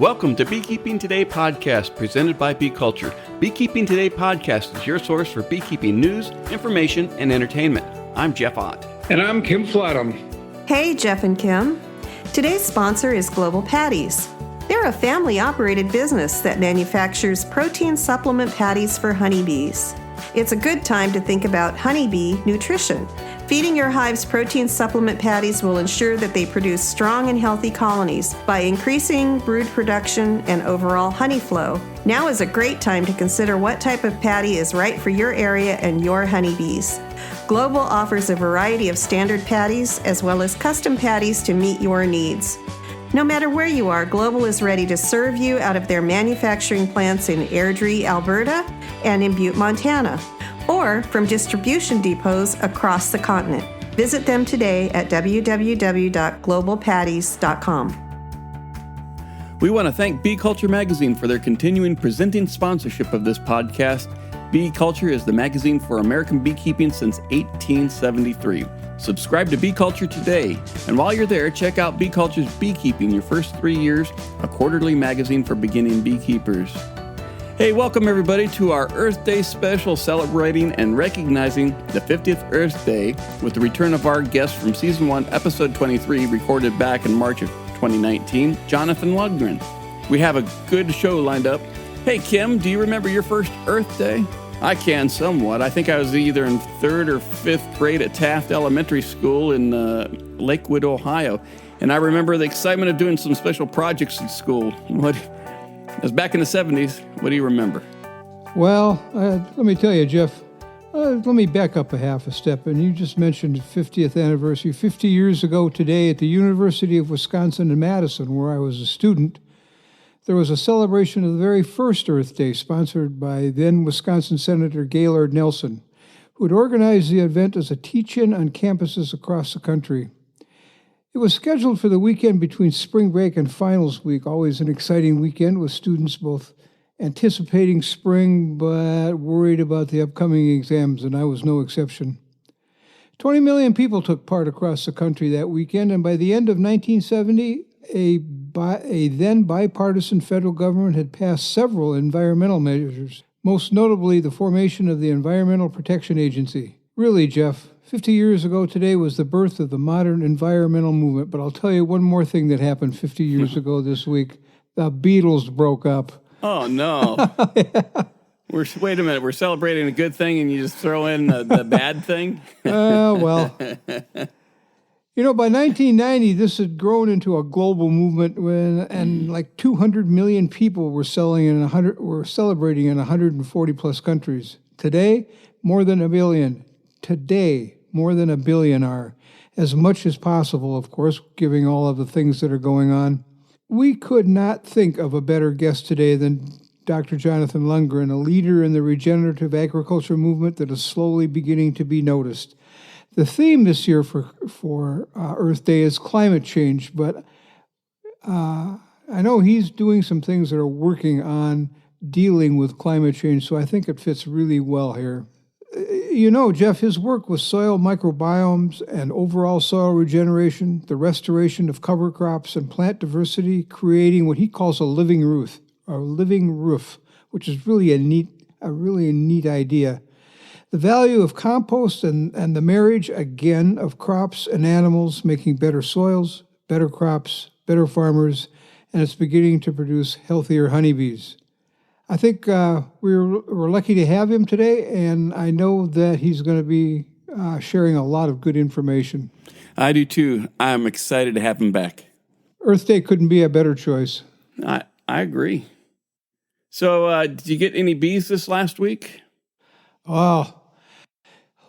Welcome to Beekeeping Today podcast presented by Bee Culture. Beekeeping Today podcast is your source for beekeeping news, information, and entertainment. I'm Jeff Ott. And I'm Kim Flatham. Hey, Jeff and Kim. Today's sponsor is Global Patties. They're a family-operated business that manufactures protein supplement patties for honeybees. It's a good time to think about honeybee nutrition. Feeding your hives protein supplement patties will ensure that they produce strong and healthy colonies by increasing brood production and overall honey flow. Now is a great time to consider what type of patty is right for your area and your honeybees. Global offers a variety of standard patties as well as custom patties to meet your needs. No matter where you are, Global is ready to serve you out of their manufacturing plants in Airdrie, Alberta, and in Butte, Montana, or from distribution depots across the continent. Visit them today at www.globalpatties.com. We want to thank Bee Culture Magazine for their continuing presenting sponsorship of this podcast. Bee Culture is the magazine for American beekeeping since 1873. Subscribe to Bee Culture today, and while you're there, check out Bee Culture's Beekeeping Your First 3 Years, a quarterly magazine for beginning beekeepers. Hey, welcome everybody to our Earth Day special celebrating and recognizing the 50th Earth Day with the return of our guest from Season 1, Episode 23, recorded back in March of 2019, Johnathan Lundgren. We have a good show lined up. Hey, Kim, do you remember your first Earth Day? I can somewhat. I think I was either in 3rd or 5th grade at Taft Elementary School in Lakewood, Ohio. And I remember the excitement of doing some special projects in school. It was back in the 70s. What do you remember? Well, let me tell you, Jeff, let me back up a half a step. And you just mentioned 50th anniversary. 50 years ago today at the University of Wisconsin in Madison, where I was a student, there was a celebration of the very first Earth Day sponsored by then Wisconsin Senator Gaylord Nelson, who had organized the event as a teach-in on campuses across the country. It was scheduled for the weekend between spring break and finals week, always an exciting weekend with students both anticipating spring but worried about the upcoming exams, and I was no exception. 20 million people took part across the country that weekend, and by the end of 1970, a then bipartisan federal government had passed several environmental measures, most notably the formation of the Environmental Protection Agency. Really, Jeff, 50 years ago today was the birth of the modern environmental movement, but I'll tell you one more thing that happened 50 years ago this week. The Beatles broke up. Oh, no. Yeah. Wait a minute. We're celebrating a good thing and you just throw in the bad thing? Well, you know, by 1990, this had grown into a global movement and like 200 million people were celebrating in 140 plus countries. Today, more than a billion. Today, more than a billion are. As much as possible, of course, given all of the things that are going on. We could not think of a better guest today than Dr. Johnathan Lundgren, a leader in the regenerative agriculture movement that is slowly beginning to be noticed. The theme this year for Earth Day is climate change, but I know he's doing some things that are working on dealing with climate change, so I think it fits really well here. You know, Jeff, his work with soil microbiomes and overall soil regeneration, the restoration of cover crops and plant diversity, creating what he calls a living roof, which is really a neat idea. The value of compost and the marriage, again, of crops and animals, making better soils, better crops, better farmers, and it's beginning to produce healthier honeybees. I think we're lucky to have him today, and I know that he's going to be sharing a lot of good information. I do too. I'm excited to have him back. Earth Day couldn't be a better choice. I agree. So did you get any bees this last week? Oh,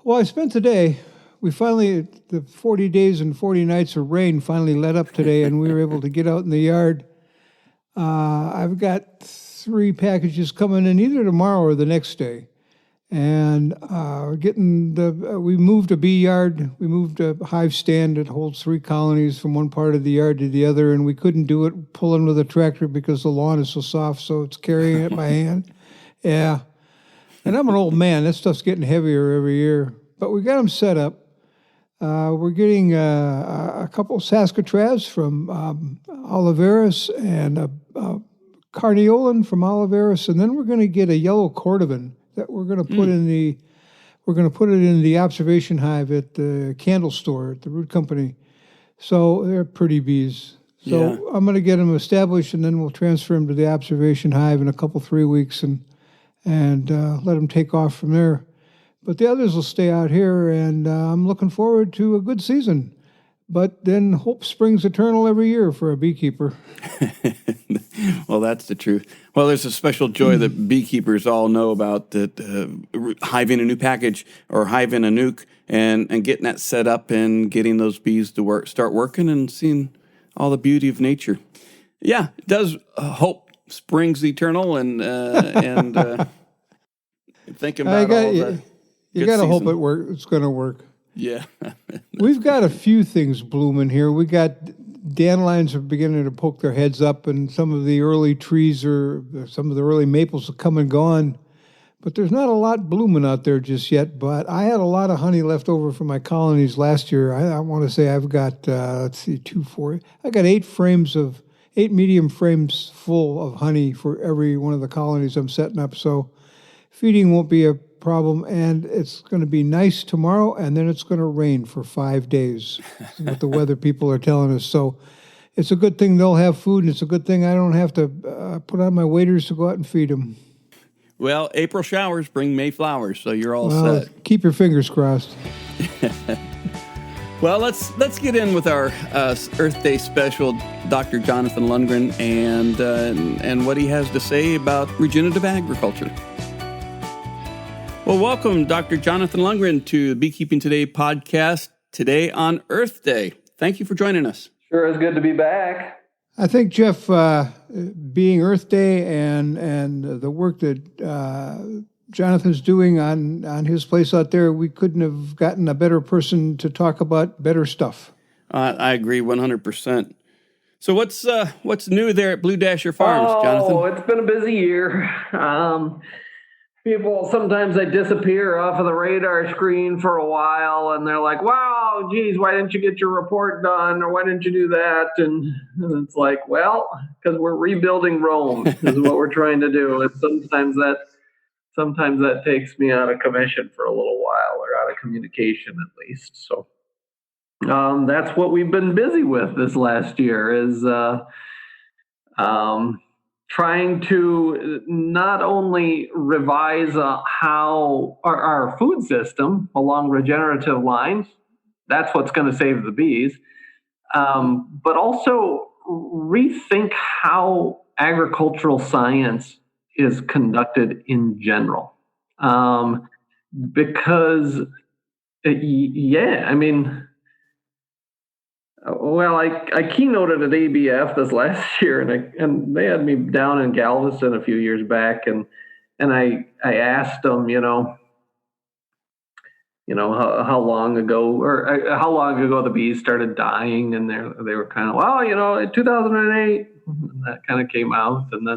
well, I spent today. The 40 days and 40 nights of rain finally let up today, and we were able to get out in the yard. I've got 3 packages coming in either tomorrow or the next day. And we moved a bee yard. We moved a hive stand that holds 3 colonies from one part of the yard to the other, and we couldn't do it pulling with a tractor because the lawn is so soft, so it's carrying it by hand. Yeah. And I'm an old man. That stuff's getting heavier every year. But we got them set up. We're getting a couple Saskatraz from Oliveris and a Carniolan from Oliveris, and then we're going to get a yellow cordovan that we're going to put in the. We're going to put it in the observation hive at the candle store at the root company. So they're pretty bees. So I'm going to get them established, and then we'll transfer them to the observation hive in a couple 3 weeks, and let them take off from there. But the others will stay out here, and I'm looking forward to a good season. But then hope springs eternal every year for a beekeeper. Well, that's the truth. Well, there's a special joy that beekeepers all know about, that hiving a new package or hiving a nuke and getting that set up and getting those bees to start working and seeing all the beauty of nature. Yeah, it does. Hope springs eternal, and thinking about all the. You got to hope it's going to work. Yeah. We've got a few things blooming here. We got dandelions are beginning to poke their heads up, and some of the early trees some of the early maples have come and gone. But there's not a lot blooming out there just yet. But I had a lot of honey left over from my colonies last year. I want to say I've got, I got 8 medium frames full of honey for every one of the colonies I'm setting up. So feeding won't be a problem, and it's going to be nice tomorrow, and then it's going to rain for 5 days. That's what the weather people are telling us. So it's a good thing they'll have food, and it's a good thing I don't have to put on my waders to go out and feed them. Well, April showers bring May flowers, so you're all set. Keep your fingers crossed. Well, let's get in with our Earth Day special, Dr. Johnathan Lundgren, and what he has to say about regenerative agriculture. Well, welcome, Dr. Johnathan Lundgren, to the Beekeeping Today podcast, today on Earth Day. Thank you for joining us. Sure, it's good to be back. I think, Jeff, being Earth Day and the work that Jonathan's doing on his place out there, we couldn't have gotten a better person to talk about better stuff. I agree 100%. So what's new there at Blue Dasher Farms, Jonathan? Oh, it's been a busy year. People, sometimes they disappear off of the radar screen for a while, and they're like, wow, geez, why didn't you get your report done, or why didn't you do that? And it's like, well, because we're rebuilding Rome is what we're trying to do. And sometimes that takes me out of commission for a little while, or out of communication at least. So that's what we've been busy with this last year, is trying to not only revise how our food system along regenerative lines, that's what's going to save the bees, but also rethink how agricultural science is conducted in general. Because, well, I keynoted at ABF this last year, and they had me down in Galveston a few years back, and I asked them, how long ago the bees started dying, and they were kind of, in 2008, that kind of came out, and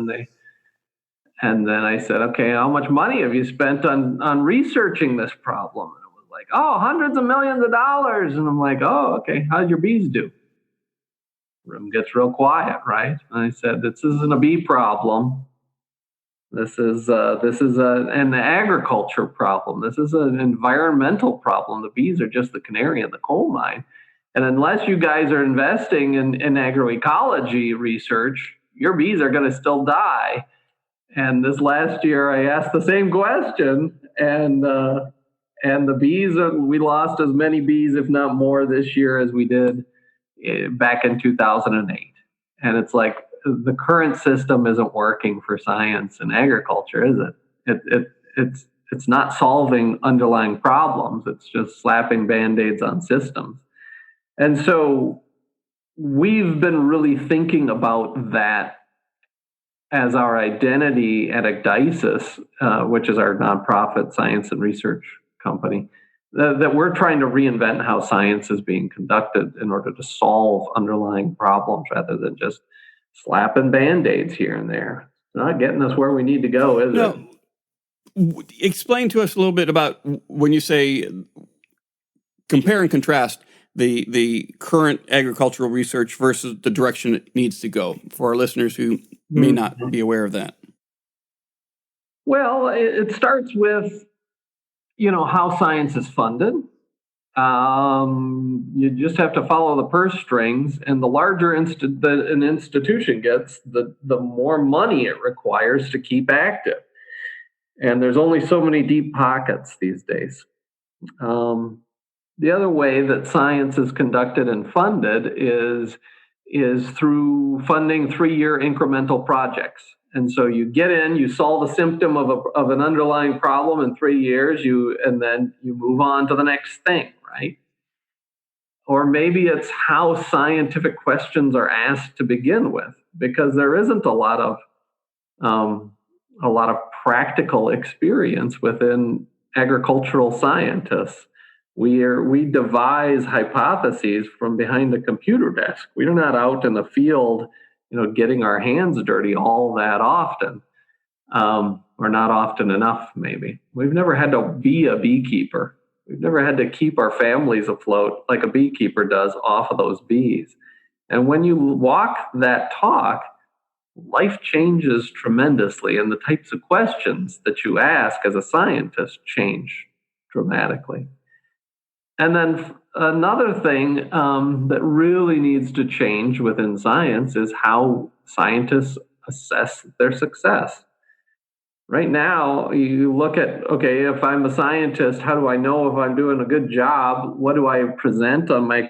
then I said, okay, how much money have you spent on researching this problem? Like, hundreds of millions of dollars. And I'm like, okay, how'd your bees do? Room gets real quiet, right? And I said, this isn't a bee problem. This is an agriculture problem. This is an environmental problem. The bees are just the canary in the coal mine. And unless you guys are investing in agroecology research, your bees are going to still die. And this last year, I asked the same question, and the bees, we lost as many bees, if not more, this year as we did back in 2008. And it's like, the current system isn't working for science and agriculture, is it? It's not solving underlying problems. It's just slapping Band-Aids on systems. And so we've been really thinking about that as our identity at Ecdysis, which is our nonprofit science and research company, that we're trying to reinvent how science is being conducted in order to solve underlying problems rather than just slapping Band-Aids here and there. It's not getting us where we need to go, is it? Explain to us a little bit about when you say compare and contrast the current agricultural research versus the direction it needs to go for our listeners who may not be aware of that? Well, it starts with, how science is funded. You just have to follow the purse strings, and the larger an institution gets, the more money it requires to keep active. And there's only so many deep pockets these days. The other way that science is conducted and funded is through funding 3-year incremental projects. And so you get in, you solve a symptom of an underlying problem in 3 years, and then you move on to the next thing, right? Or maybe it's how scientific questions are asked to begin with, because there isn't a lot of practical experience within agricultural scientists. We devise hypotheses from behind a computer desk. We're not out in the field, getting our hands dirty all that often, or not often enough, maybe. We've never had to be a beekeeper. We've never had to keep our families afloat like a beekeeper does off of those bees. And when you walk that talk, life changes tremendously, and the types of questions that you ask as a scientist change dramatically. And then another thing that really needs to change within science is how scientists assess their success. Right now, you look at, okay, if I'm a scientist, how do I know if I'm doing a good job? What do I present on my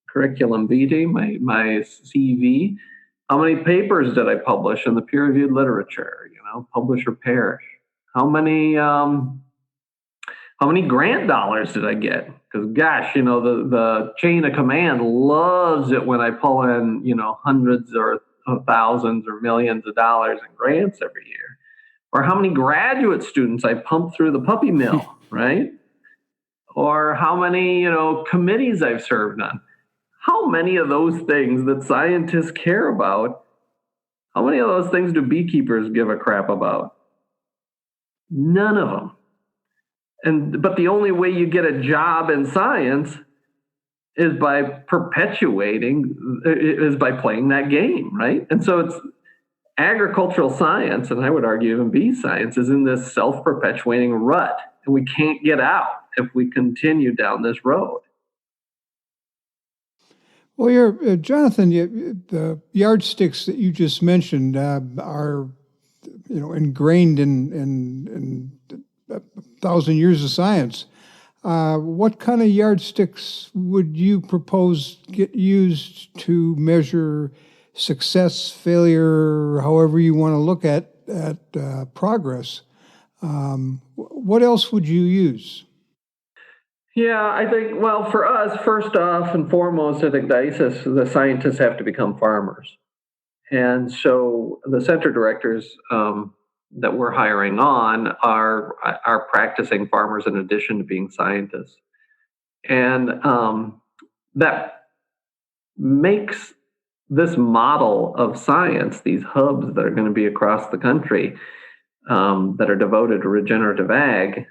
curriculum vitae, my CV? How many papers did I publish in the peer-reviewed literature? Publish or perish. How many grant dollars did I get? Because gosh, the chain of command loves it when I pull in, hundreds or thousands or millions of dollars in grants every year. Or how many graduate students I pump through the puppy mill, right? Or how many, committees I've served on. How many of those things that scientists care about, how many of those things do beekeepers give a crap about? None of them. But the only way you get a job in science is by playing that game, right? And so it's agricultural science, and I would argue even bee science, is in this self-perpetuating rut, and we can't get out if we continue down this road. Well, Johnathan, the yardsticks that you just mentioned are, ingrained in 1,000 years of science. What kind of yardsticks would you propose get used to measure success, failure, however you want to look at progress? What else would you use? Yeah, I think, well, for us, first off and foremost at Ecdysis, the scientists have to become farmers. And so the center directors that we're hiring on are practicing farmers in addition to being scientists. And that makes this model of science, these hubs that are going to be across the country that are devoted to regenerative ag,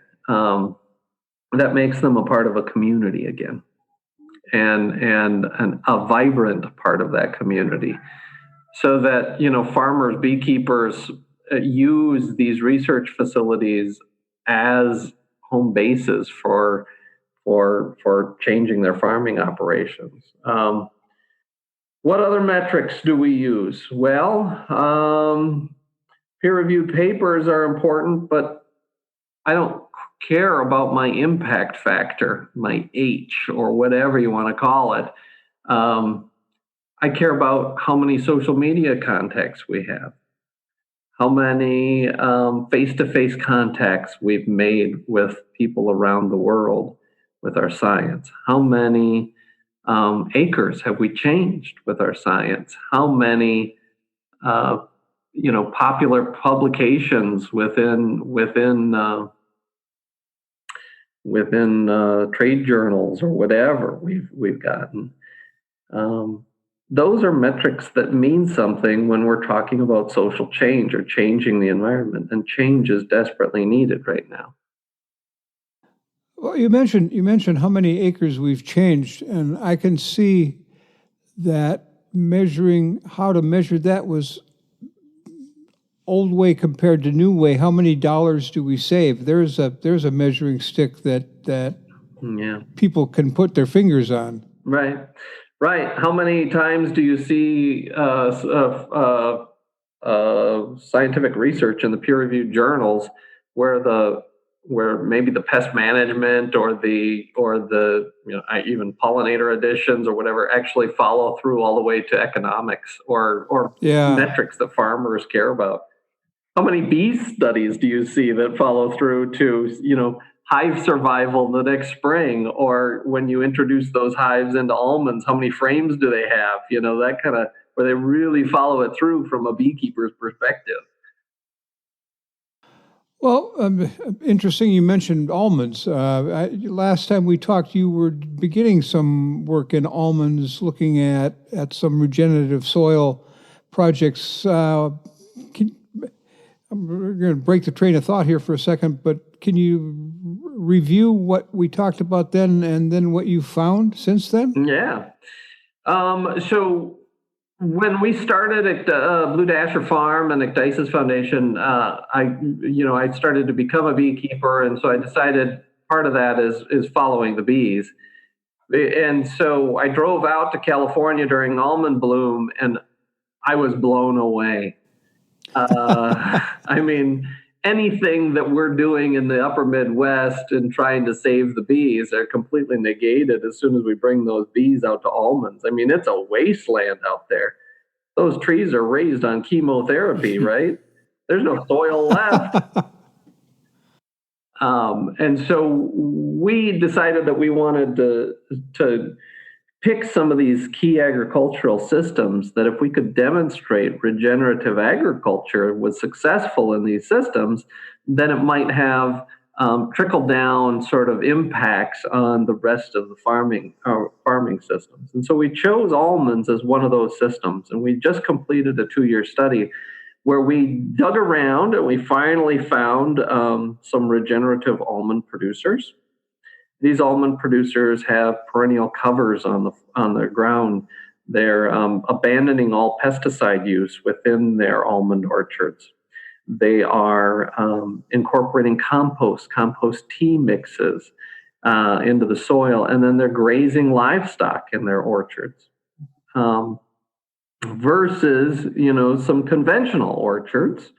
that makes them a part of a community again, and a vibrant part of that community, so that farmers, beekeepers use these research facilities as home bases for changing their farming operations. What other metrics do we use? Well, peer-reviewed papers are important, but I don't care about my impact factor, my H, or whatever you want to call it. I care about how many social media contacts we have, how many face-to-face contacts we've made with people around the world with our science, how many acres have we changed with our science, how many popular publications within trade journals or whatever we've gotten. Those are metrics that mean something when we're talking about social change or changing the environment, and change is desperately needed right now. Well, you mentioned how many acres we've changed, and I can see that how to measure that was old way compared to new way. How many dollars do we save? There's a measuring stick that Yeah. people can put their fingers on. Right. How many times do you see scientific research in the peer-reviewed journals where maybe the pest management or the even pollinator additions or whatever actually follow through all the way to economics or metrics that farmers care about? How many bee studies do you see that follow through to hive survival the next spring, or when you introduce those hives into almonds, how many frames do they have? That kind of where they really follow it through from a beekeeper's perspective. Well, interesting you mentioned almonds. Last time we talked, you were beginning some work in almonds, looking at some regenerative soil projects. We're going to break the train of thought here for a second, but can you review what we talked about then and then what you found since then? Yeah. So when we started at Blue Dasher Farm and Ecdysis Foundation, I started to become a beekeeper, and so I decided part of that is following the bees. And so I drove out to California during almond bloom, and I was blown away. I mean, anything that we're doing in the upper Midwest and trying to save the bees are completely negated as soon as we bring those bees out to almonds. I mean, it's a wasteland out there. Those trees are raised on chemotherapy, right? There's no soil left. And so we decided that we wanted to pick some of these key agricultural systems that if we could demonstrate regenerative agriculture was successful in these systems, then it might have trickle-down sort of impacts on the rest of the farming systems. And so we chose almonds as one of those systems, and we just completed a 2-year study where we dug around and we finally found some regenerative almond producers. These almond producers have perennial covers on their ground. They're abandoning all pesticide use within their almond orchards. They are incorporating compost tea mixes into the soil, and then they're grazing livestock in their orchards. Versus, some conventional orchards,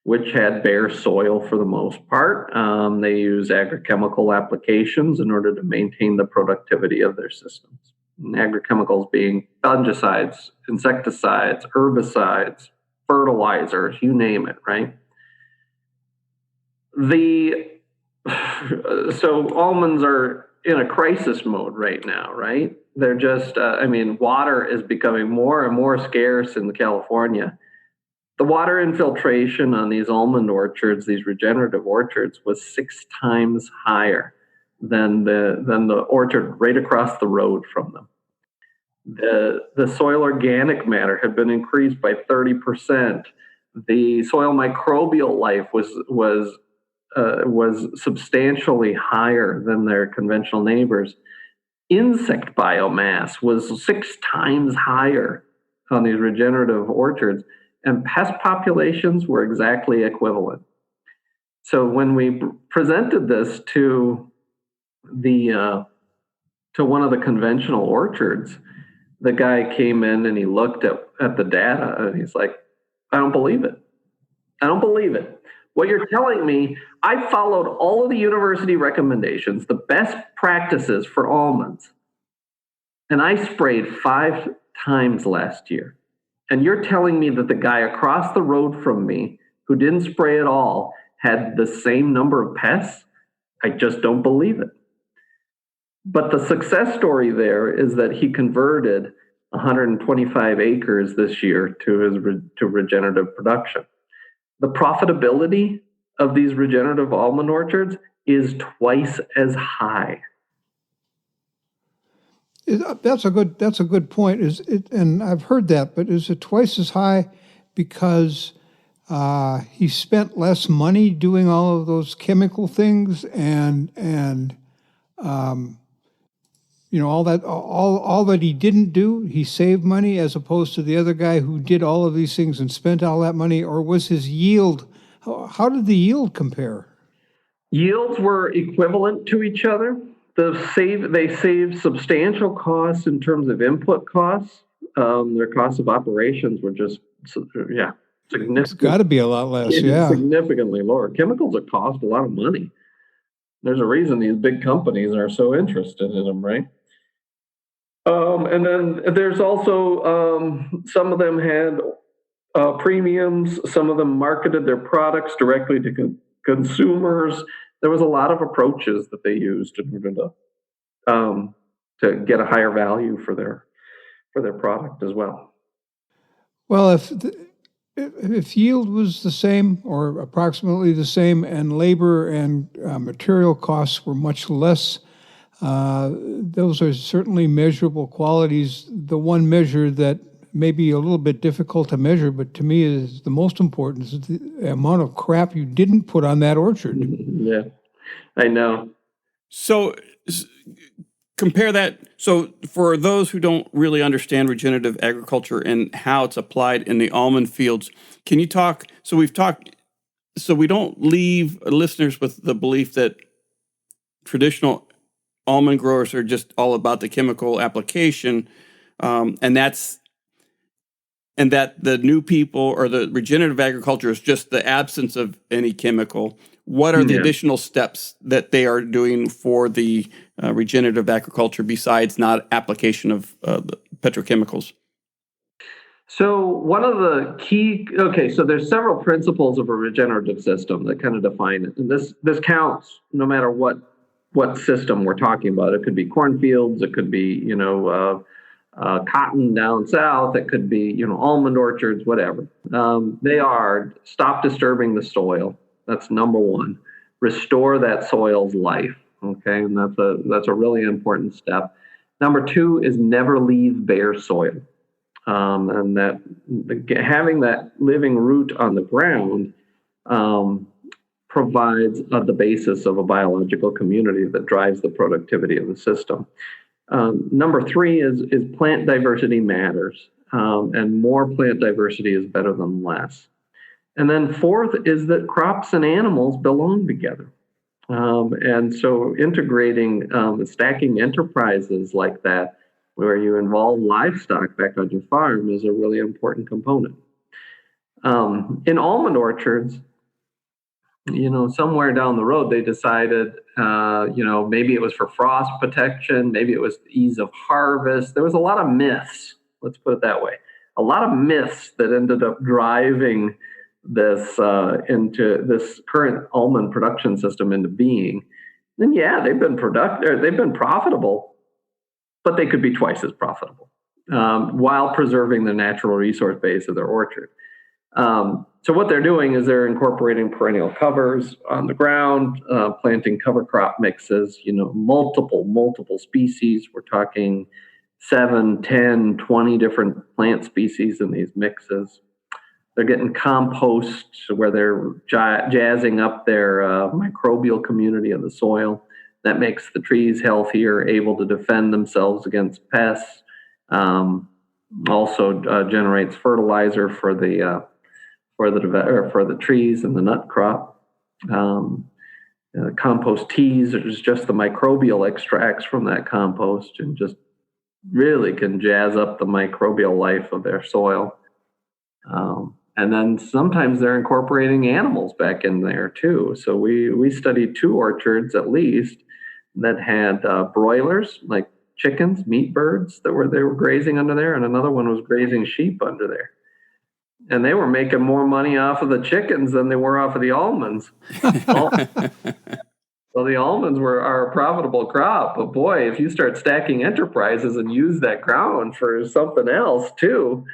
which had bare soil for the most part. They use agrochemical applications in order to maintain the productivity of their systems. And agrochemicals being fungicides, insecticides, herbicides, fertilizers, you name it, right? So almonds are in a crisis mode right now, right? They're just, water is becoming more and more scarce in California. The water infiltration on these almond orchards, these regenerative orchards, was 6 times higher than the orchard right across the road from them. The soil organic matter had been increased by 30%. The soil microbial life was substantially higher than their conventional neighbors. Insect biomass was 6 times higher on these regenerative orchards. And pest populations were exactly equivalent. So when we presented this to one of the conventional orchards, the guy came in and he looked at the data and he's like, I don't believe it. What you're telling me, I followed all of the university recommendations, the best practices for almonds, and I sprayed 5 times last year. And you're telling me that the guy across the road from me who didn't spray at all had the same number of pests? I just don't believe it. But the success story there is that he converted 125 acres this year to regenerative production. The profitability of these regenerative almond orchards is twice as high. That's a good point. And I've heard that, but is it twice as high because he spent less money doing all of those chemical things and all that he didn't do, he saved money, as opposed to the other guy who did all of these things and spent all that money? Or was his yield, how did the yield compare? Yields were equivalent to each other. They saved substantial costs in terms of input costs. Their costs of operations were just, significant. It's got to be a lot less, significantly lower. Chemicals that cost a lot of money. There's a reason these big companies are so interested in them, right? And then there's also some of them had premiums. Some of them marketed their products directly to consumers. There was a lot of approaches that they used in order to get a higher value for their product as well. Well, if yield was the same or approximately the same, and labor and material costs were much less, those are certainly measurable qualities. The one measure that may be a little bit difficult to measure, but to me is the most important, is the amount of crap you didn't put on that orchard. Yeah, I know. So compare that. So for those who don't really understand regenerative agriculture and how it's applied in the almond fields, can you talk? So we don't leave listeners with the belief that traditional almond growers are just all about the chemical application, and that the new people, or the regenerative agriculture, is just the absence of any chemical. What are the additional steps that they are doing for the regenerative agriculture besides not application of the petrochemicals? So one of the so there's several principles of a regenerative system that kind of define it. And this counts no matter what system we're talking about. It could be cornfields, it could be, cotton down south, it could be, almond orchards, whatever. They are stop disturbing the soil. That's number one. Restore that soil's life. Okay, and that's a really important step. Number two is never leave bare soil. And that having that living root on the ground provides the basis of a biological community that drives the productivity of the system. Number three is plant diversity matters, and more plant diversity is better than less. And then fourth is that crops and animals belong together. And so integrating stacking enterprises like that, where you involve livestock back on your farm, is a really important component. In almond orchards, somewhere down the road, they decided, maybe it was for frost protection, maybe it was ease of harvest. There was a lot of myths, let's put it that way. A lot of myths that ended up driving this into this current almond production system into being. And they've been profitable, but they could be twice as profitable while preserving the natural resource base of their orchard. So what they're doing is they're incorporating perennial covers on the ground, planting cover crop mixes, multiple species. We're talking 7, 10, 20 different plant species in these mixes. They're getting compost where they're jazzing up their microbial community of the soil. That makes the trees healthier, able to defend themselves against pests. Also generates fertilizer for the trees and the nut crop. Compost teas is just the microbial extracts from that compost, and just really can jazz up the microbial life of their soil. And then sometimes they're incorporating animals back in there too. So we studied 2 orchards at least that had broilers, like chickens, meat birds they were grazing under there, and another one was grazing sheep under there. And they were making more money off of the chickens than they were off of the almonds. Well, the almonds are a profitable crop, but boy, if you start stacking enterprises and use that ground for something else too,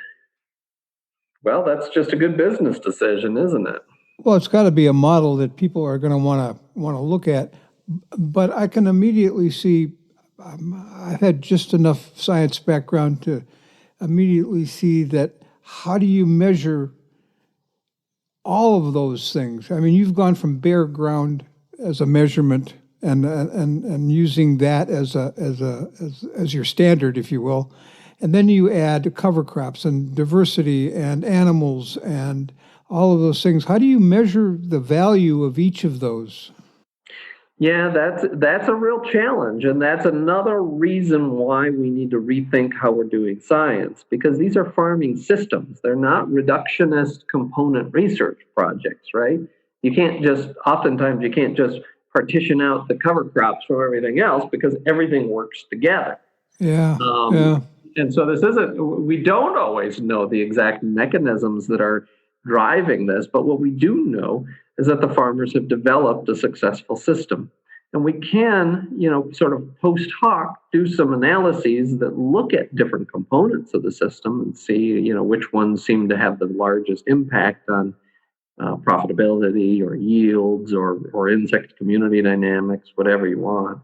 well, that's just a good business decision, isn't it? Well, it's got to be a model that people are going to want to look at. But I can immediately see, I've had just enough science background to immediately see that. How do you measure all of those things? I mean, you've gone from bare ground as a measurement and using that as your standard, if you will. And then you add cover crops and diversity and animals and all of those things. How do you measure the value of each of those? Yeah, that's a real challenge, and that's another reason why we need to rethink how we're doing science, because these are farming systems. They're not reductionist component research projects, right? Oftentimes you can't just partition out the cover crops from everything else because everything works together. Yeah. And so we don't always know the exact mechanisms that are driving this, but what we do know is that the farmers have developed a successful system. And we can, sort of post hoc do some analyses that look at different components of the system and see, which ones seem to have the largest impact on profitability or yields or insect community dynamics, whatever you want.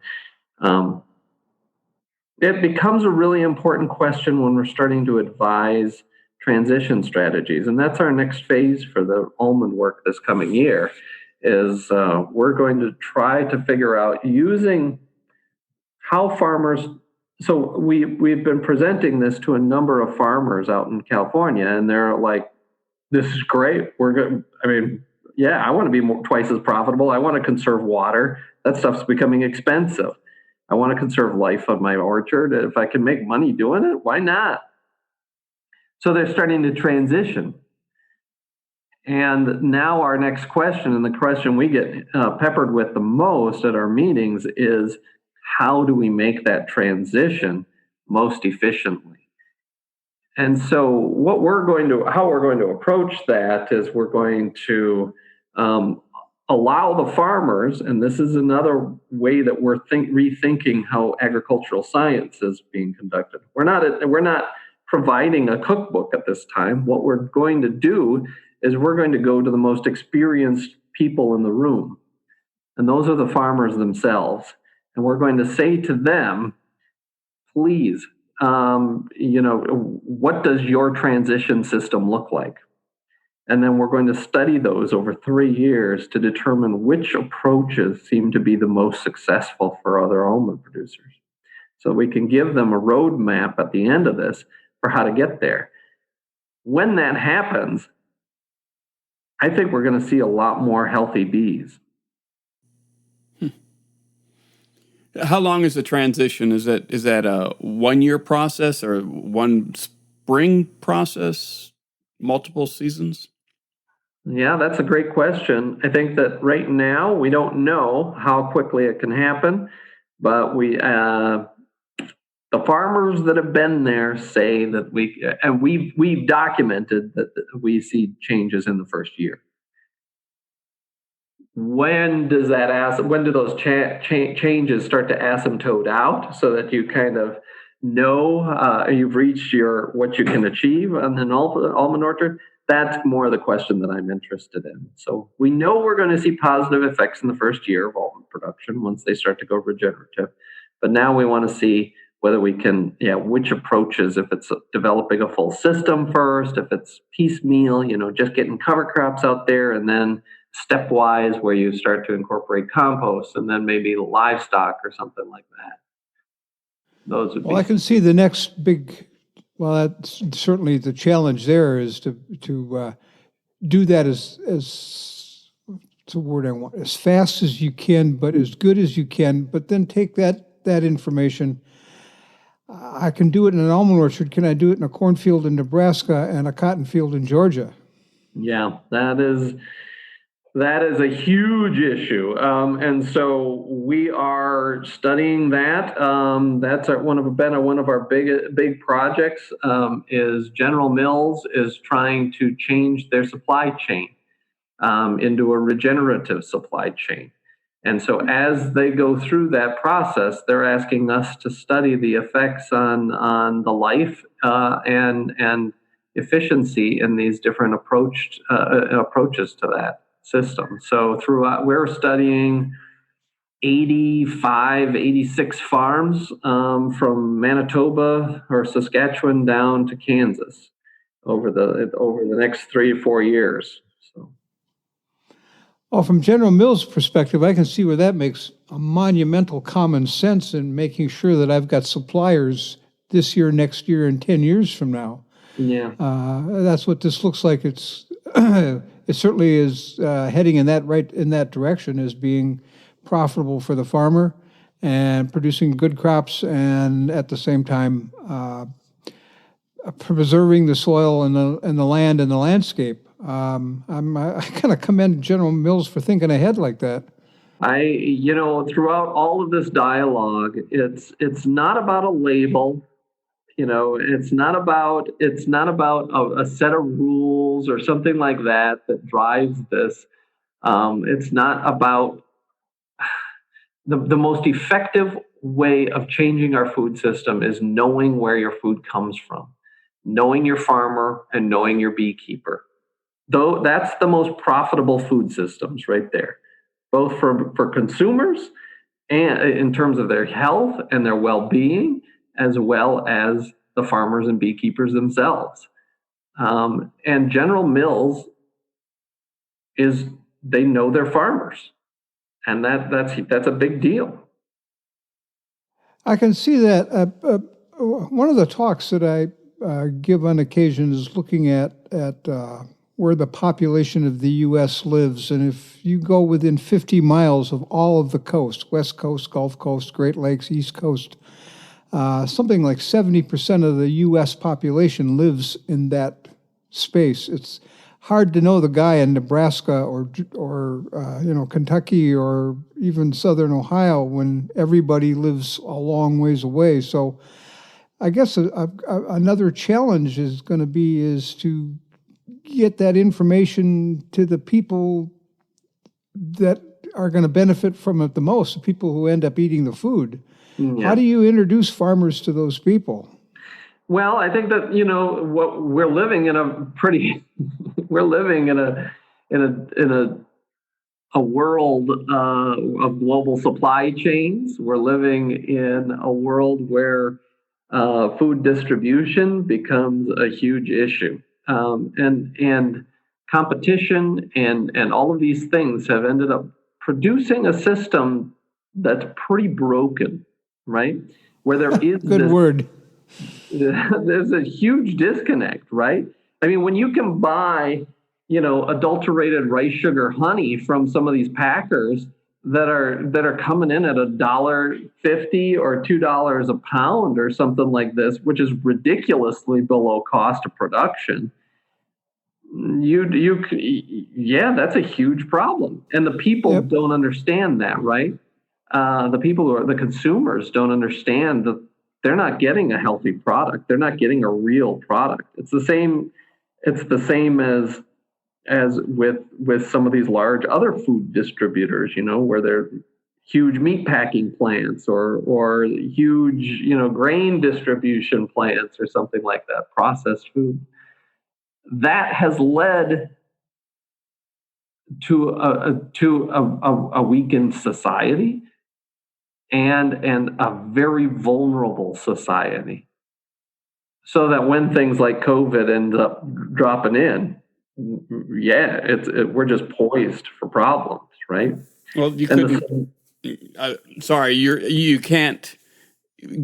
It becomes a really important question when we're starting to advise transition strategies. And that's our next phase for the almond work this coming year, is we're going to try to figure out using how farmers. So we've been presenting this to a number of farmers out in California, and they're like, this is great. We're good. I want to be twice as profitable. I want to conserve water. That stuff's becoming expensive. I want to conserve life of my orchard. If I can make money doing it, why not? So they're starting to transition. And now our next question, and the question we get peppered with the most at our meetings, is how do we make that transition most efficiently? And so how we're going to approach that is we're going to allow the farmers, and this is another way that we're rethinking how agricultural science is being conducted. We're not providing a cookbook at this time. What we're going to do is we're going to go to the most experienced people in the room, and those are the farmers themselves. And we're going to say to them, please, what does your transition system look like? And then we're going to study those over 3 years to determine which approaches seem to be the most successful for other almond producers. So we can give them a roadmap at the end of this for how to get there. When that happens, I think we're going to see a lot more healthy bees. How long is the transition? Is that a 1 year process or one spring process, multiple seasons? Yeah, that's a great question. I think that right now we don't know how quickly it can happen, but the farmers that have been there say that we've documented that we see changes in the first year. When do those changes start to asymptote out so that you kind of know you've reached what you can achieve on an almond orchard? That's more the question that I'm interested in. So we know we're going to see positive effects in the first year of almond production once they start to go regenerative. But now we want to see whether we can, which approaches, if it's developing a full system first, if it's piecemeal, just getting cover crops out there, and then stepwise where you start to incorporate compost and then maybe livestock or something like that. Those would be. I can see the next big. Well, that's certainly the challenge there is to do that as what's the word I want, as fast as you can, but as good as you can. But then take that information. I can do it in an almond orchard. Can I do it in a cornfield in Nebraska and a cotton field in Georgia? Yeah, that is a huge issue, and so we are studying that. That's one of our big projects. Is General Mills is trying to change their supply chain into a regenerative supply chain, and so as they go through that process, they're asking us to study the effects on the life and efficiency in these different approaches to that system. So we're studying 86 farms from Manitoba or Saskatchewan down to Kansas over the next 3 or 4 years. So, from General Mills' perspective, I can see where that makes a monumental common sense in making sure that I've got suppliers this year, next year, and 10 years from now. Yeah. That's what this looks like. It's it certainly is heading in that direction, as being profitable for the farmer and producing good crops, and at the same time preserving the soil and the land and the landscape. I kind of commend General Mills for thinking ahead like that. Throughout all of this dialogue, it's not about a label. It's not about a set of rules or something like that drives this. It's not about the most effective way of changing our food system is knowing where your food comes from, knowing your farmer and knowing your beekeeper. Though that's the most profitable food systems right there, both for consumers and in terms of their health and their well-being, as well as the farmers and beekeepers themselves. And General Mills they know their farmers, and that's a big deal. I can see that. One of the talks that I give on occasion is looking at where the population of the U.S. lives, and if you go within 50 miles of all of the coast, West Coast, Gulf Coast, Great Lakes, East Coast, something like 70% of the U.S. population lives in that space. It's hard to know the guy in Nebraska or Kentucky or even southern Ohio when everybody lives a long ways away. So I guess another challenge is going to be to get that information to the people that are going to benefit from it the most, the people who end up eating the food. Yeah. How do you introduce farmers to those people? Well, I think that what we're living in a world of global supply chains. We're living in a world where food distribution becomes a huge issue, and competition and all of these things have ended up producing a system that's pretty broken, right? Where there is good word. There's a huge disconnect, right? I mean, when you can buy, adulterated rice sugar honey from some of these packers that are coming in at $1.50 or $2 a pound or something like this, which is ridiculously below cost of production, that's a huge problem. And the people don't understand that, right? The people who are the consumers don't understand that they're not getting a healthy product. They're not getting a real product. It's the same as with some of these large other food distributors, where they're huge meat packing plants or huge, grain distribution plants or something like that, processed food. That has led to a weakened society and a very vulnerable society. So that when things like COVID end up dropping in, we're just poised for problems, right? Well, you couldn't. You can't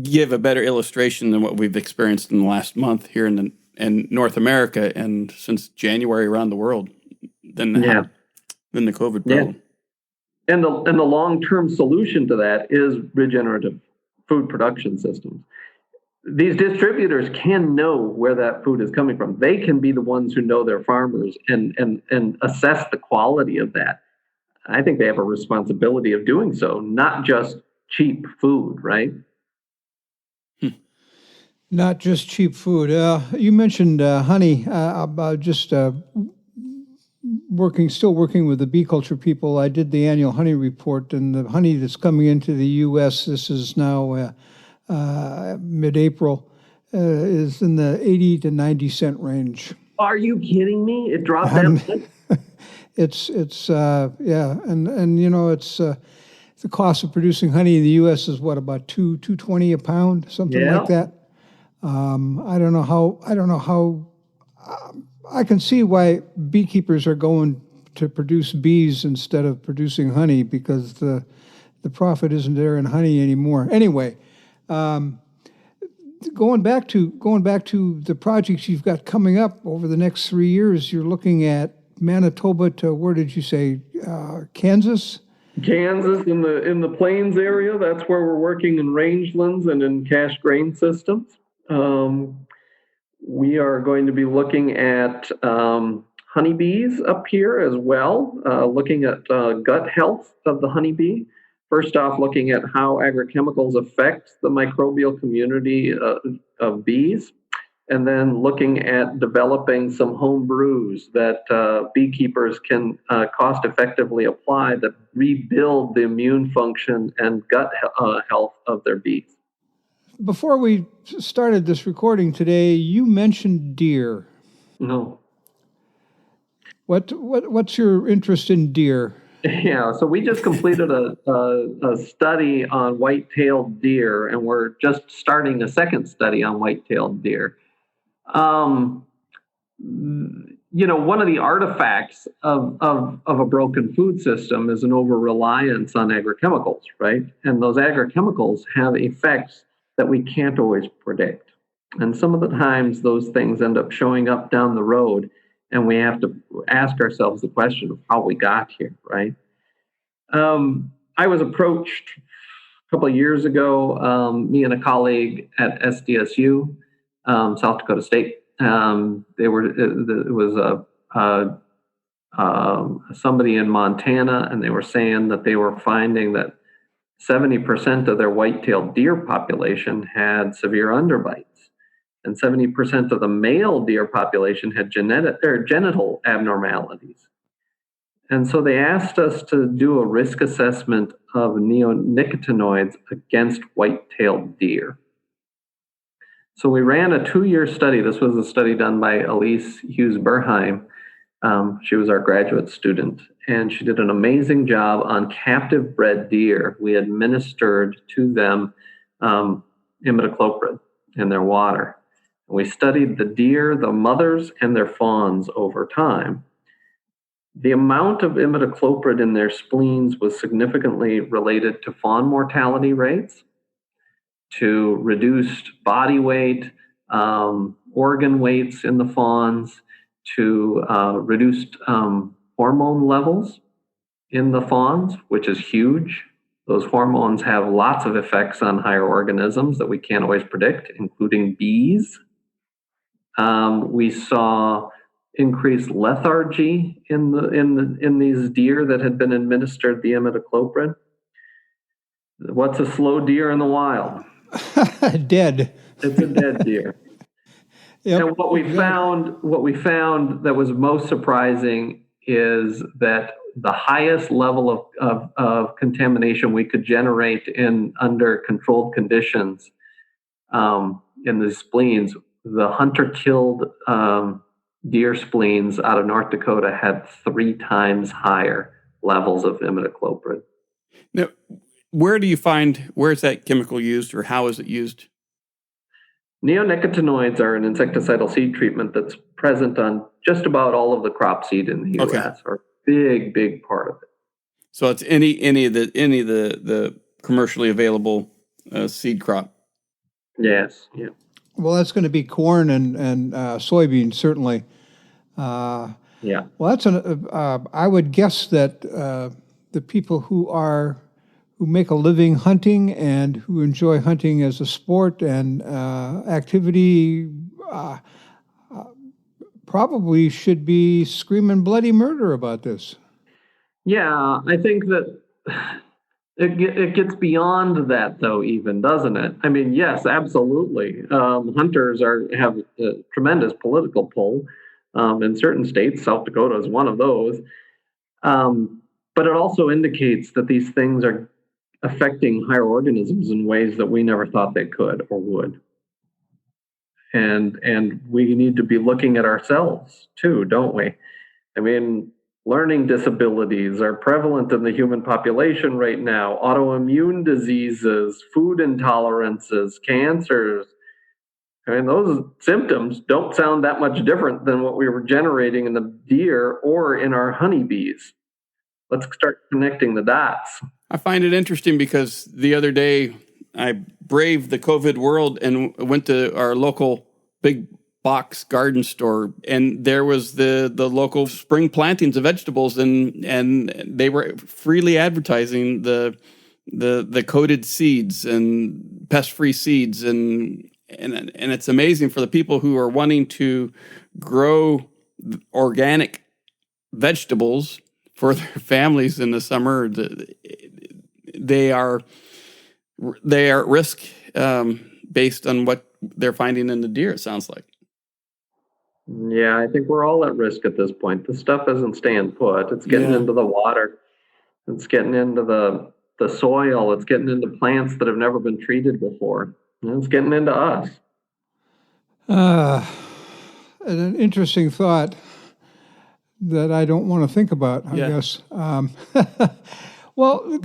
give a better illustration than what we've experienced in the last month here in North America and since January around the world than the COVID problem. Yeah. And the long-term solution to that is regenerative food production systems. These distributors can know where that food is coming from. They can be the ones who know their farmers and assess the quality of that. I think they have a responsibility of doing so, not just cheap food, right? Not just cheap food. You mentioned honey. Still working with the bee culture people. I did the annual honey report, and the honey that's coming into the U.S., this is now mid-April, is in the 80 to 90 cent range. Are you kidding me? It dropped that much? It's the cost of producing honey in the U.S. is about $2.20 a pound, something like that. I don't know how. I can see why beekeepers are going to produce bees instead of producing honey, because the the profit isn't there in honey anymore. Anyway, going back to the projects you've got coming up over the next 3 years, you're looking at Manitoba to, where did you say, Kansas? Kansas, in the plains area. That's where we're working in rangelands and in cash grain systems. We are going to be looking at honeybees up here as well, looking at gut health of the honeybee. First off, looking at how agrochemicals affect the microbial community of bees, and then looking at developing some home brews that beekeepers can cost effectively apply that rebuild the immune function and gut health of their bees. Before we started this recording today, you mentioned deer. No. What's your interest in deer? Yeah, so we just completed a study on white-tailed deer, and we're just starting a second study on white-tailed deer. One of the artifacts of a broken food system is an over-reliance on agrochemicals, right? And those agrochemicals have effects that we can't always predict. And some of the times those things end up showing up down the road, and we have to ask ourselves the question of how we got here, right? I was approached a couple of years ago, me and a colleague at SDSU, South Dakota State. It was somebody in Montana, and they were saying that they were finding that 70% of their white-tailed deer population had severe underbites, and 70% of the male deer population had genital abnormalities. And so they asked us to do a risk assessment of neonicotinoids against white-tailed deer. So we ran a 2-year study. This was a study done by Elise Hughes-Burheim. She was our graduate student, and she did an amazing job on captive bred deer. We administered to them imidacloprid in their water. We studied the deer, the mothers, and their fawns over time. The amount of imidacloprid in their spleens was significantly related to fawn mortality rates, to reduced body weight, organ weights in the fawns, to reduced hormone levels in the fawns, which is huge. Those hormones have lots of effects on higher organisms that we can't always predict, including bees. We saw increased lethargy in these deer that had been administered the imidacloprid. What's a slow deer in the wild? Dead. It's a dead deer. Yep. And what we found that was most surprising is that the highest level of contamination we could generate under controlled conditions in the spleens, the hunter-killed deer spleens out of North Dakota had 3 times higher levels of imidacloprid. Now, where is that chemical used, or how is it used? Neonicotinoids are an insecticidal seed treatment that's present on just about all of the crop seed in the U.S. or a big part of it. So it's any of the commercially available seed crop. Yes. Yeah. Well, that's going to be corn and soybeans, certainly. Yeah. Well, that's I would guess that the people who make a living hunting and who enjoy hunting as a sport and activity probably should be screaming bloody murder about this. Yeah, I think that it gets beyond that, though, even, doesn't it? I mean, yes, absolutely. Hunters have a tremendous political pull in certain states. South Dakota is one of those. But it also indicates that these things are affecting higher organisms in ways that we never thought they could or would. And we need to be looking at ourselves too, don't we? I mean, learning disabilities are prevalent in the human population right now. Autoimmune diseases, food intolerances, cancers. I mean, those symptoms don't sound that much different than what we were generating in the deer or in our honeybees. Let's start connecting the dots. I find it interesting because the other day I braved the COVID world and went to our local big box garden store, and there was the local spring plantings of vegetables, and they were freely advertising the coated seeds and pest-free seeds, and it's amazing for the people who are wanting to grow organic vegetables for their families in the summer. They are at risk based on what they're finding in the deer, it sounds like. Yeah, I think we're all at risk at this point. The stuff isn't staying put. It's getting into the water. It's getting into the soil. It's getting into plants that have never been treated before. And it's getting into us. An interesting thought that I don't want to think about, I guess. Well,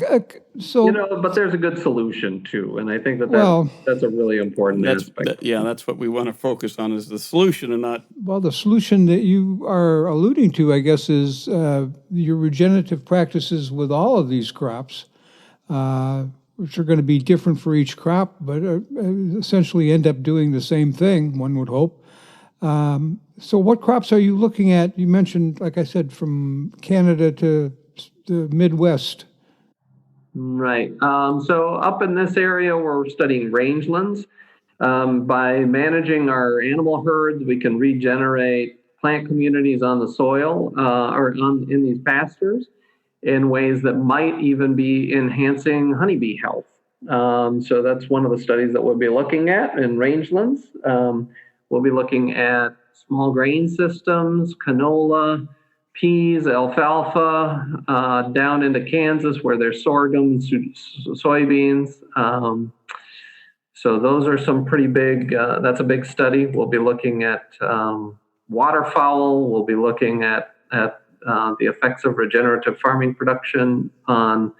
so... but there's a good solution, too. And I think that's a really important aspect. That's what we want to focus on, is the solution and not... Well, the solution that you are alluding to, I guess, is your regenerative practices with all of these crops, which are going to be different for each crop, but essentially end up doing the same thing, one would hope. So what crops are you looking at? You mentioned, like I said, from Canada to the Midwest. Right. So up in this area, we're studying rangelands. By managing our animal herds, we can regenerate plant communities on the soil in these pastures in ways that might even be enhancing honeybee health. So that's one of the studies that we'll be looking at in rangelands. We'll be looking at small grain systems, canola, peas, alfalfa, down into Kansas where there's sorghum, soybeans. So those are some pretty big, that's a big study. We'll be looking at waterfowl. We'll be looking at the effects of regenerative farming production on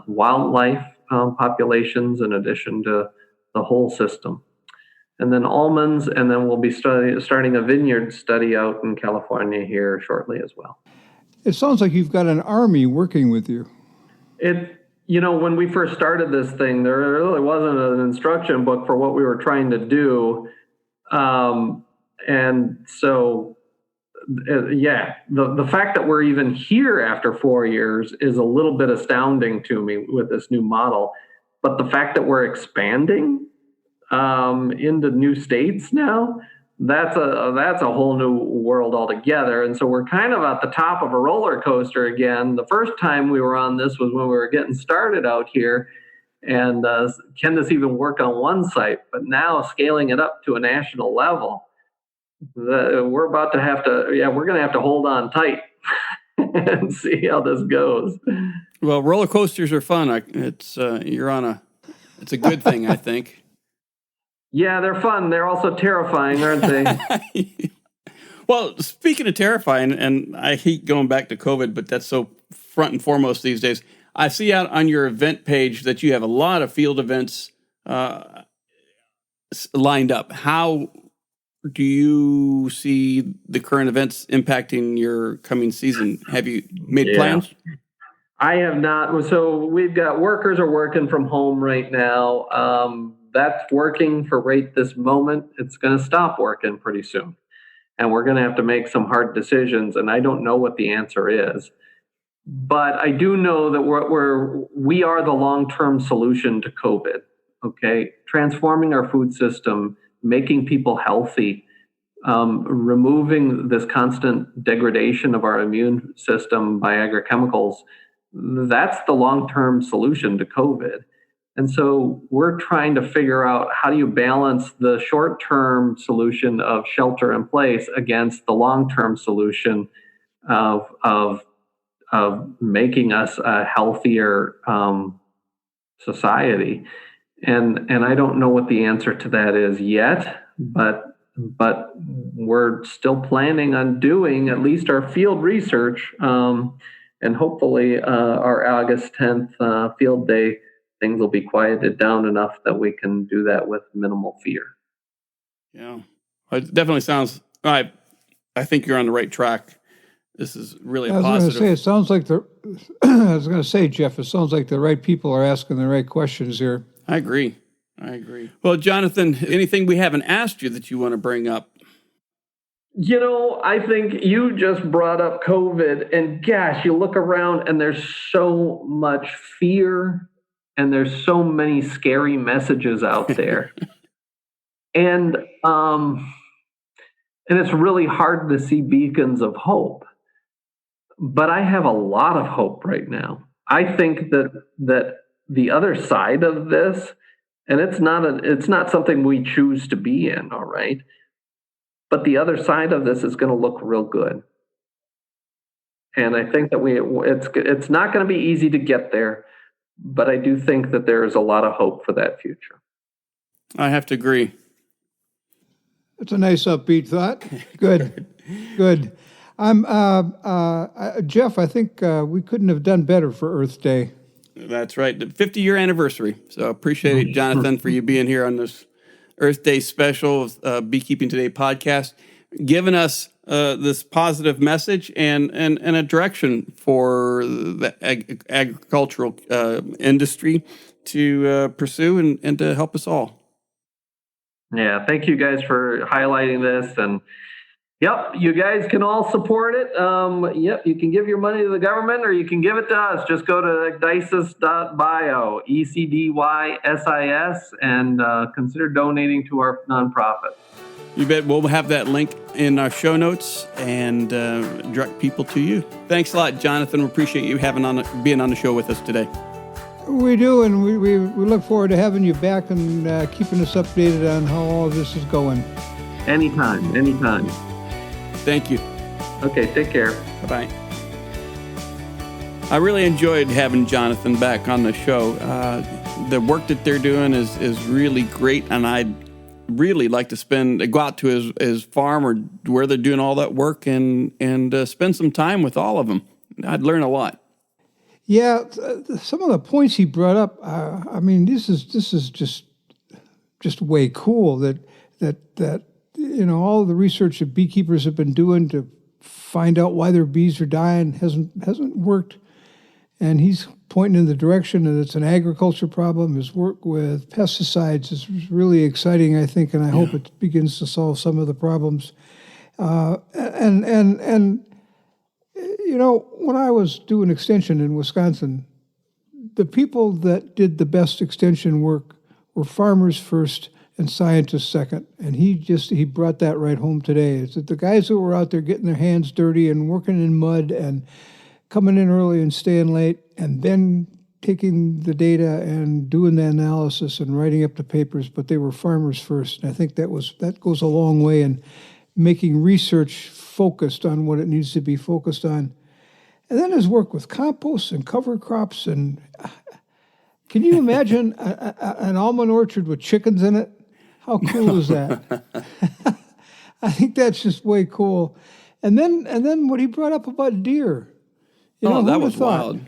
wildlife populations in addition to the whole system. And then almonds, and then we'll be starting a vineyard study out in California here shortly as well. It sounds like you've got an army working with you. When we first started this thing, there really wasn't an instruction book for what we were trying to do. And so, the fact that we're even here after 4 years is a little bit astounding to me with this new model. But the fact that we're expanding into new states now, that's a whole new world altogether. And so we're kind of at the top of a roller coaster again. The first time we were on this was when we were getting started out here, and can this even work on one site? But now scaling it up to a national level, we're about to have to, we're going to have to hold on tight and see how this goes. Well, roller coasters are fun. It's a good thing, I think. Yeah, they're fun. They're also terrifying, aren't they? Well, speaking of terrifying, and I hate going back to COVID, but that's so front and foremost these days. I see out on your event page that you have a lot of field events lined up. How do you see the current events impacting your coming season? Have you made plans? I have not. So we've got workers are working from home right now. That's working for right this moment. It's going to stop working pretty soon. And we're going to have to make some hard decisions. And I don't know what the answer is. But I do know that we are the long-term solution to COVID. Okay. Transforming our food system, making people healthy, removing this constant degradation of our immune system by agrochemicals. That's the long-term solution to COVID. And so we're trying to figure out how do you balance the short-term solution of shelter in place against the long-term solution of making us a healthier society. And I don't know what the answer to that is yet, but we're still planning on doing at least our field research, and hopefully our August 10th field day, things will be quieted down enough that we can do that with minimal fear. Yeah, it definitely sounds. I think you're on the right track. this is really I was positive. going to say, it sounds like I was going to say, Jeff, it sounds like the right people are asking the right questions here. I agree. Well, Johnathan, anything we haven't asked you that you want to bring up? I think you just brought up COVID, and gosh, you look around and there's so much fear and there's so many scary messages out there. and it's really hard to see beacons of hope. But I have a lot of hope right now. I think that the other side of this, and it's not something we choose to be in, all right? But the other side of this is going to look real good. And I think that it's not going to be easy to get there, but I do think that there is a lot of hope for that future. I have to agree. It's a nice upbeat thought. Good. Jeff, I think we couldn't have done better for Earth Day. That's right. The 50-year anniversary. So appreciate it, Johnathan, for you being here on this Earth Day special Beekeeping Today podcast, giving us this positive message and a direction for the agricultural industry to pursue and to help us all. Yeah, thank you guys for highlighting this. And yep, you guys can all support it. You can give your money to the government or you can give it to us. Just go to ecdysis.bio, ECDYSIS, and consider donating to our nonprofit. You bet. We'll have that link in our show notes and direct people to you. Thanks a lot, Johnathan. We appreciate you being on the show with us today. We do, and we look forward to having you back and keeping us updated on how all of this is going. Anytime. Thank you. Okay, take care. Bye-bye. I really enjoyed having Johnathan back on the show. The work that they're doing is really great, and I'd really like to go out to his farm or where they're doing all that work and spend some time with all of them. I'd learn a lot. Yeah, some of the points he brought up. This is just way cool that all of the research that beekeepers have been doing to find out why their bees are dying hasn't worked, and he's pointing in the direction that it's an agriculture problem. His work with pesticides is really exciting, I think, and I hope it begins to solve some of the problems. When I was doing extension in Wisconsin, the people that did the best extension work were farmers first and scientists second. And he brought that right home today. It's that the guys that were out there getting their hands dirty and working in mud and coming in early and staying late and then taking the data and doing the analysis and writing up the papers, but they were farmers first. And I think that goes a long way in making research focused on what it needs to be focused on. And then his work with compost and cover crops. And can you imagine an almond orchard with chickens in it? How cool is that? I think that's just way cool. And then what he brought up about deer. That was wild.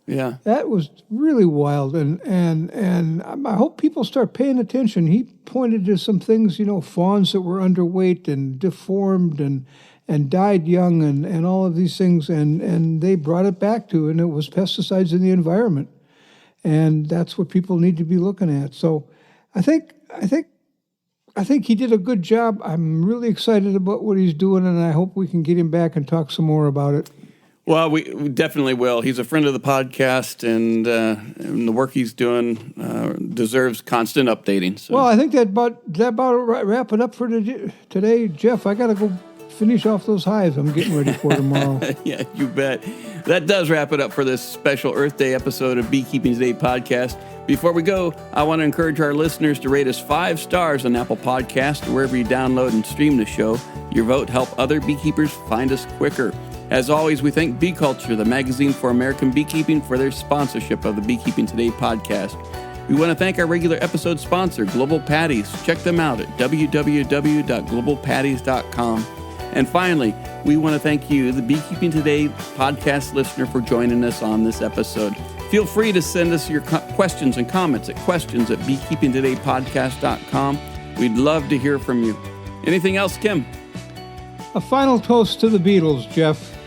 Yeah. That was really wild. And I hope people start paying attention. He pointed to some things, fawns that were underweight and deformed and died young and all of these things. And they brought it back to, and it was pesticides in the environment. And that's what people need to be looking at. So I think he did a good job. I'm really excited about what he's doing, and I hope we can get him back and talk some more about it. Well, we definitely will. He's a friend of the podcast, and the work he's doing deserves constant updating. So. Well, I think that about wrap it up for today. Jeff, I got to go finish off those hives I'm getting ready for tomorrow. Yeah, you bet. That does wrap it up for this special Earth Day episode of Beekeeping Today podcast. Before we go, I want to encourage our listeners to rate us 5 stars on Apple Podcasts or wherever you download and stream the show. Your vote helps other beekeepers find us quicker. As always, we thank Bee Culture, the magazine for American beekeeping, for their sponsorship of the Beekeeping Today podcast. We want to thank our regular episode sponsor, Global Patties. Check them out at www.globalpatties.com. And finally, we want to thank you, the Beekeeping Today podcast listener, for joining us on this episode. Feel free to send us your questions and comments at questions@beekeepingtodaypodcast.com. We'd love to hear from you. Anything else, Kim? A final toast to the Beatles, Jeff.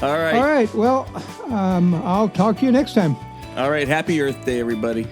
All right. All right. Well, I'll talk to you next time. All right. Happy Earth Day, everybody.